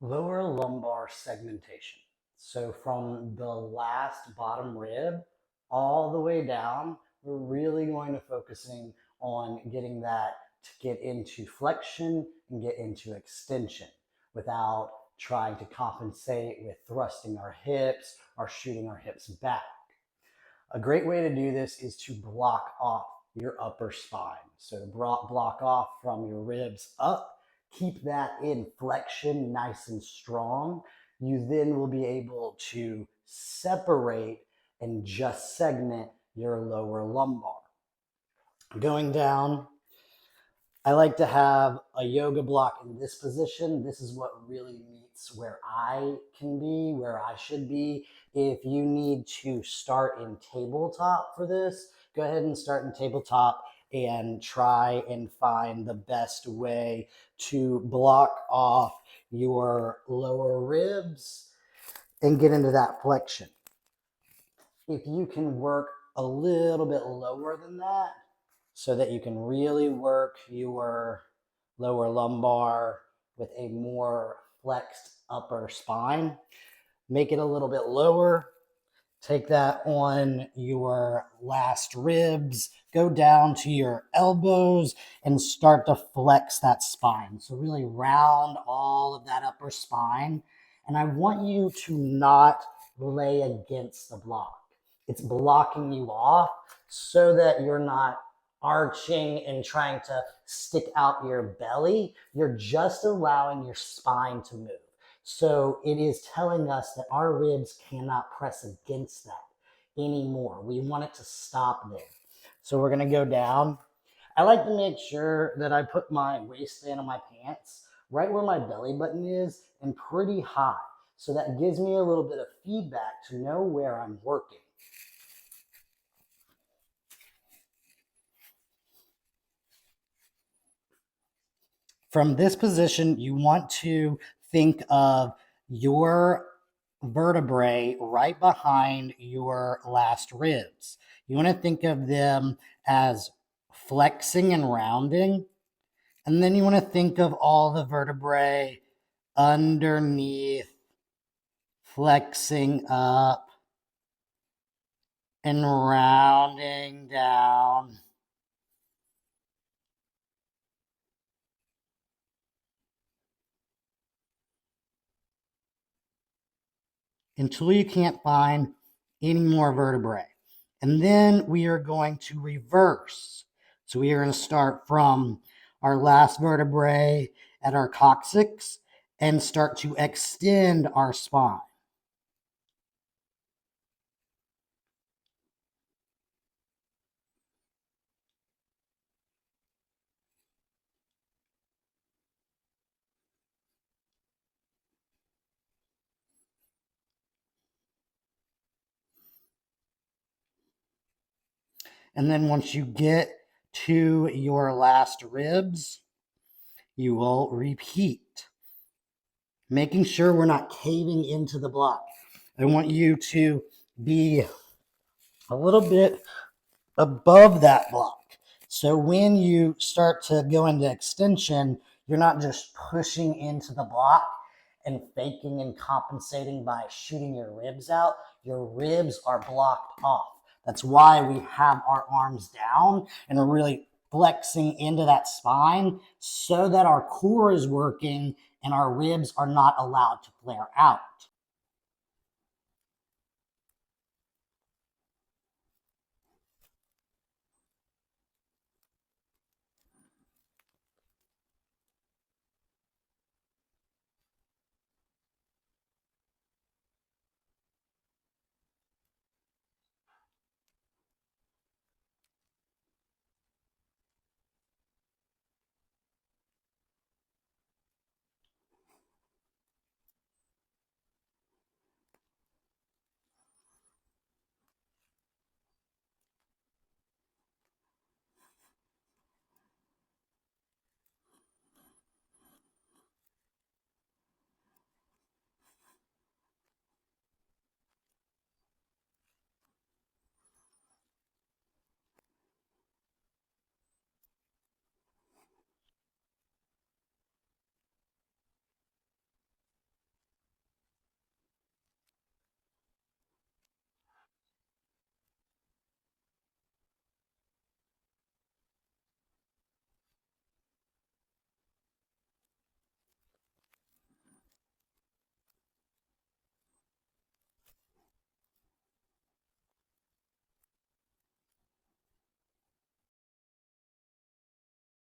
Lower lumbar segmentation. So from the last bottom rib all the way down, we're really going to focusing on getting that to get into flexion and get into extension without trying to compensate with thrusting our hips or shooting our hips back. A great way to do this is to block off your upper spine. So to block off from your ribs up, keep that in flexion nice and strong. You then will be able to separate and just segment your lower lumbar. Going down, I like to have a yoga block in this position. This is what really meets where I can be, where I should be. If you need to start in tabletop for this, go ahead and start in tabletop and try and find the best way to block off your lower ribs and get into that flexion. If you can work a little bit lower than that, so that you can really work your lower lumbar with a more flexed upper spine. Make it a little bit lower. Take that on your last ribs. Go down to your elbows and start to flex that spine. So really round all of that upper spine. And I want you to not lay against the block. It's blocking you off so that you're not arching and trying to stick out your belly. You're just allowing your spine to move. So it is telling us that our ribs cannot press against that anymore. We want it to stop there. So we're going to go down. I like to make sure that I put my waistband on my pants right where my belly button is and pretty high. So that gives me a little bit of feedback to know where I'm working. From this position, you want to think of your vertebrae right behind your last ribs. You want to think of them as flexing and rounding. And then you want to think of all the vertebrae underneath, flexing up and rounding down. Until you can't find any more vertebrae. And then we are going to reverse. So we are going to start from our last vertebrae at our coccyx and start to extend our spine. And then once you get to your last ribs, you will repeat, making sure we're not caving into the block. I want you to be a little bit above that block. So when you start to go into extension, you're not just pushing into the block and faking and compensating by shooting your ribs out. Your ribs are blocked off. That's why we have our arms down and are really flexing into that spine so that our core is working and our ribs are not allowed to flare out.